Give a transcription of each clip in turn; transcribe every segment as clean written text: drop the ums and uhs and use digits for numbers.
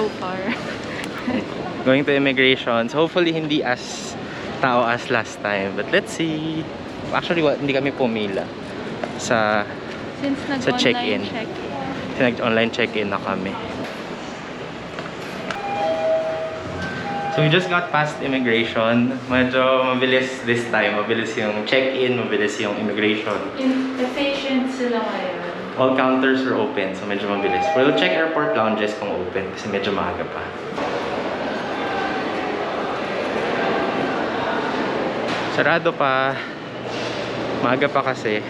so far. Going to immigration. So hopefully hindi as tao as last time. But let's see. Actually, hindi kami pumila sa Since check-in. Kasi nag-online check-in na kami. So we just got past immigration. Medyo mabilis this time. Mabilis yung check-in, mabilis yung immigration. Efficient sila ngayon. All counters are open, so medyo mabilis. We'll check airport lounges kung open kasi medyo maaga pa. Sarado pa. Maaga pa kasi.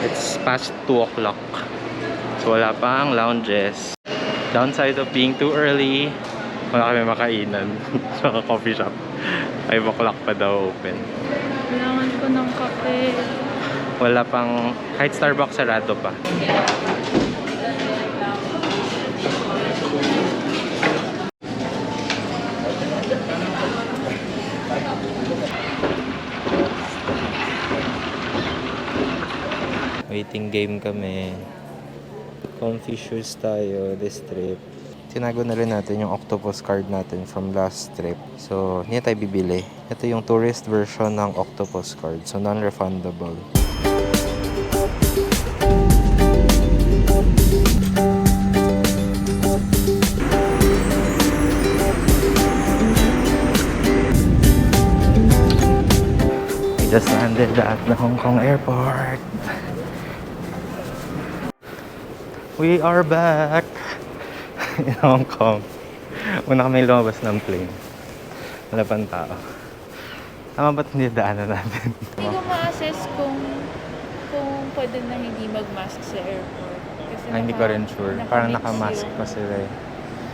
It's past 2 o'clock. So wala pang lounges. Downside of being too early, wala kami makainan sa coffee shop. 5 o'clock pa daw open. Kailangan ko ng kape. Wala pang, kahit Starbucks sarado pa. Waiting game kami. Comfy shoes tayo this trip. Tinago na rin natin yung octopus card natin from last trip. So, hindi tayo bibili. Ito yung tourist version ng octopus card. So, non-refundable. We just landed at the Hong Kong airport. We are back in Hong Kong. Una kami lumabas ng plane. Wala pang tao. Tama ba't hindi daanan natin? Hindi ko ma-assess kung pwede na hindi mag-mask sa airport. Kasi Hindi ko rin sure. Parang naka-mask pa sila eh.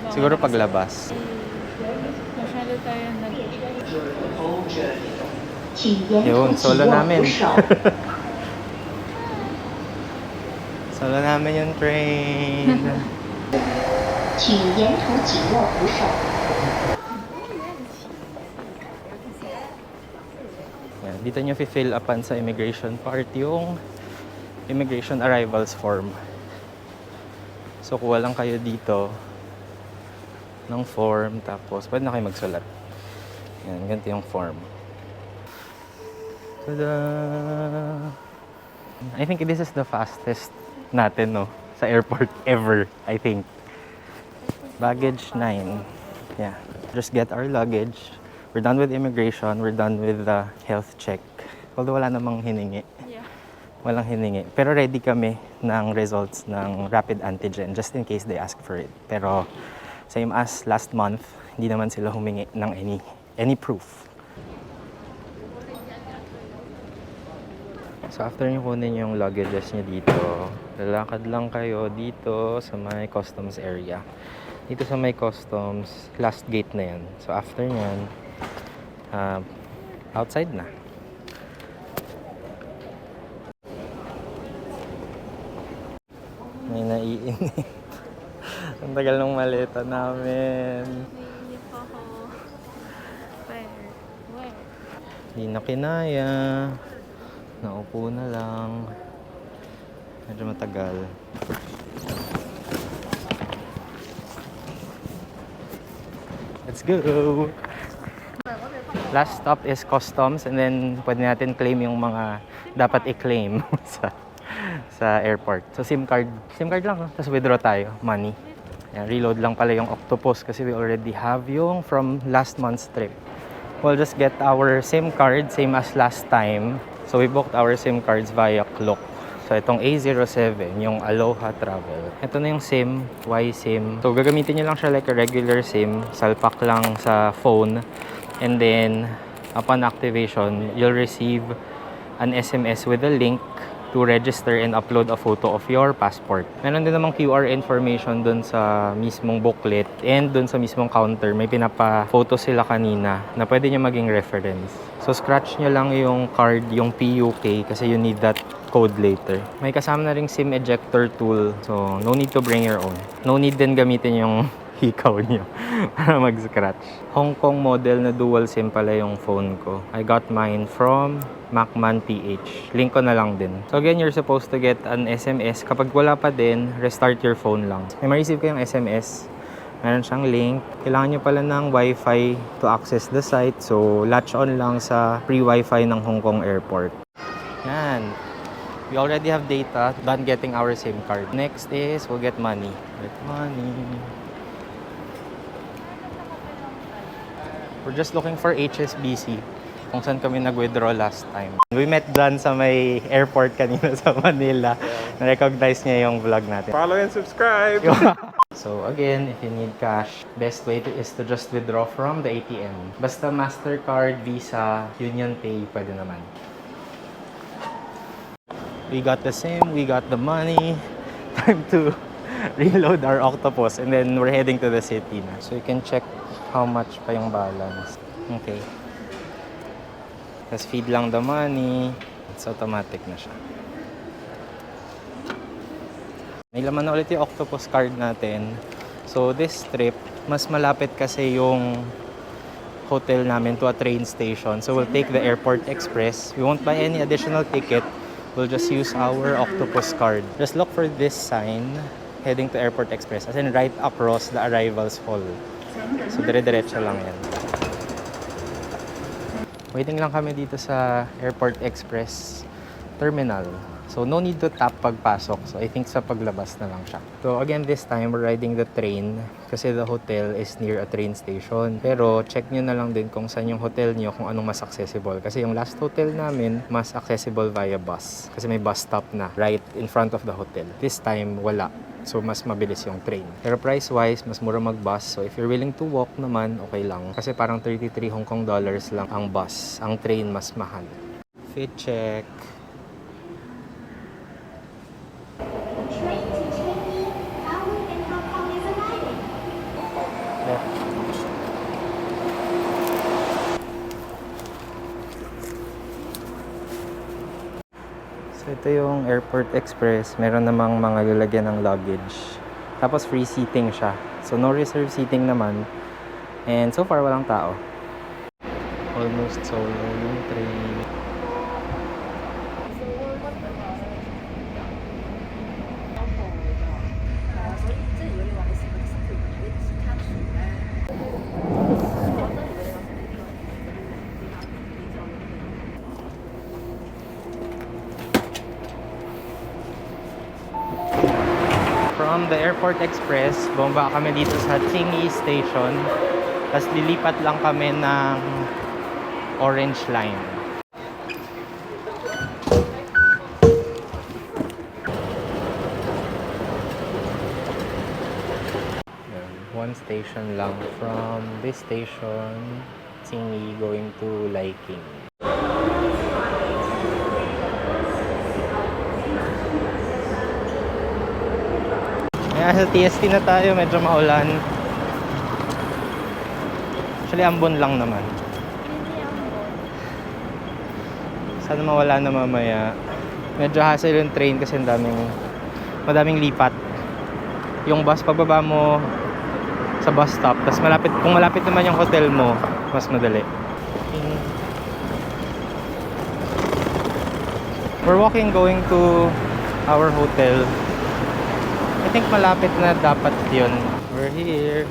Siguro paglabas. Masyado tayo Yun, solo namin. Solo namin yung train. Yan, dito nyo fill upan sa immigration part yung immigration arrivals form. So kuha lang kayo dito ng form, tapos pwede na kayo magsulat. Yan, ganito yung form. Tada! I think this is the fastest natin, no? Sa airport ever, I think. Baggage 9. Yeah. Just get our luggage. We're done with immigration. We're done with the health check. Although wala namang hiningi. Yeah. Walang hiningi. Pero ready kami ng results ng rapid antigen just in case they ask for it. Pero same as last month, hindi naman sila humingi ng any proof. So after nyo kunin yung luggages nyo dito, lalakad lang kayo dito sa may customs area. Dito sa may customs, last gate na yan. So after nyan, outside na. May naiinit. Ang tagal ng maleta namin. Naiinip ako. Where? Hindi na kinaya. Naupo na lang. Medyo matagal. Let's go! Last stop is customs and then pwede natin claim yung mga dapat i-claim sa airport. So SIM card lang, tapos withdraw tayo, money. Yan, reload lang pala yung octopus kasi we already have yung from last month's trip. We'll just get our SIM card, same as last time. So we booked our SIM cards via Klook. So itong A07, yung Aloha Travel. Ito na yung SIM, Y-SIM. So gagamitin nyo lang siya like a regular SIM. Salpak lang sa phone. And then, upon activation, you'll receive an SMS with a link to register and upload a photo of your passport. Meron din namang QR information dun sa mismong booklet and dun sa mismong counter. May pinapa-photo sila kanina na pwede nyo maging reference. So scratch nyo lang yung card, yung PUK kasi you need that code later. May kasama na ring SIM ejector tool. So no need to bring your own. No need din gamitin yung hikaw nyo para mag-scratch. Hong Kong model na dual SIM pala yung phone ko. I got mine from Macman PH. Link ko na lang din. So again, you're supposed to get an SMS. Kapag wala pa din, restart your phone lang. May ma-receive kayong SMS Meron siyang link. Kailangan nyo pala ng Wi-Fi to access the site. So, latch on lang sa free Wi-Fi ng Hong Kong Airport. Yan. We already have data. Done getting our SIM card. Next is, we'll get money. Get money. We're just looking for HSBC. Kung saan kami nag-withdraw last time. We met John sa may airport kanina sa Manila. Na-recognize niya yung vlog natin. Follow and subscribe. So again, if you need cash, best way is to just withdraw from the ATM. Basta MasterCard, Visa, UnionPay, pwede naman. We got the SIM, we got the money. Time to reload our octopus and then we're heading to the city na. So you can check how much pa yung balance. Okay. Tapos feed lang the money. It's automatic na siya. May laman na ulit yung octopus card natin. So this trip, mas malapit kasi yung hotel namin to a train station. So we'll take the Airport Express. We won't buy any additional ticket. We'll just use our octopus card. Just look for this sign heading to Airport Express. As in right across the arrivals hall. So dire-diretso lang yan. Waiting lang kami dito sa Airport Express Terminal. So, no need to tap pagpasok. So, I think sa paglabas na lang siya. So, again, this time, we're riding the train kasi the hotel is near a train station. Pero, check nyo na lang din kung saan yung hotel nyo, kung anong mas accessible. Kasi yung last hotel namin, mas accessible via bus. Kasi may bus stop na right in front of the hotel. This time, wala. So, mas mabilis yung train. Pero price-wise, mas mura mag-bus. So, if you're willing to walk naman, okay lang. Kasi parang 33 Hong Kong dollars lang ang bus. Ang train, mas mahal. Fit check. Train to Changi, Kowloon in Hong Kong is arriving. So, ito yung Airport Express. Meron namang mga lalagyan ng luggage. Tapos, free seating siya. So, no reserve seating naman. And so far, walang tao. Almost solo yung train. From the Airport Express, bomba kami dito sa Changi Station. Tapos lilipat lang kami ng Orange Line. Yan, one station lang from this station, Changi going to Liking. Sa TST na tayo, medyo maulan. Actually, ambon lang naman. Sana mawala na mamaya. Medyo hassle yung train kasi madaming lipat. Yung bus, pagbaba mo sa bus stop, tapos kung malapit naman yung hotel mo, mas madali. We're walking going to our hotel. I think malapit na dapat yun. We're here.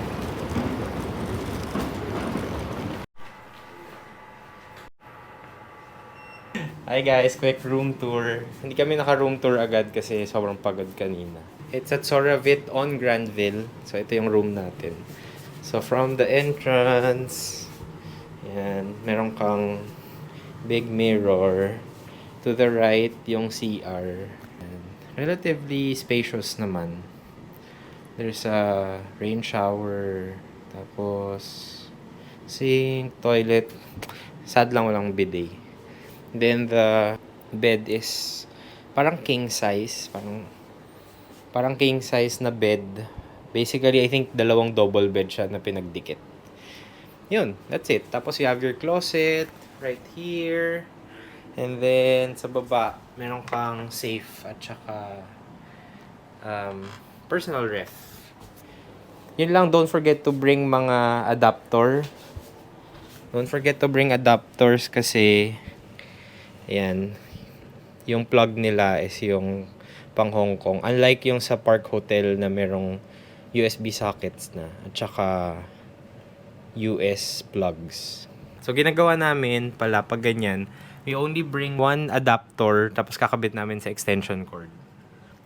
Hi guys, quick room tour. Hindi kami naka-room tour agad kasi sobrang pagod kanina. It's at Soravit on Granville. So ito yung room natin. So from the entrance, yan, meron kang big mirror. To the right, yung CR. Relatively spacious naman. There's a rain shower, tapos sink, toilet. Sad lang walang bidet. Then the bed is parang king size, parang king size na bed. Basically, I think dalawang double bed siya na pinagdikit. Yun, that's it. Tapos you have your closet right here. And then, sa baba, meron kang safe at saka personal ref. Yun lang, don't forget to bring mga adapter. Don't forget to bring adapters kasi ayan, yung plug nila is yung pang Hong Kong. Unlike yung sa Park Hotel na merong USB sockets na at saka US plugs. So ginagawa namin pala pag ganyan, we only bring one adapter tapos kakabit namin sa extension cord.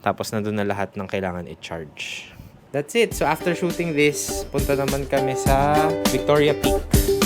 Tapos nandun na lahat ng kailangan i-charge. That's it. So after shooting this, punta naman kami sa Victoria Peak.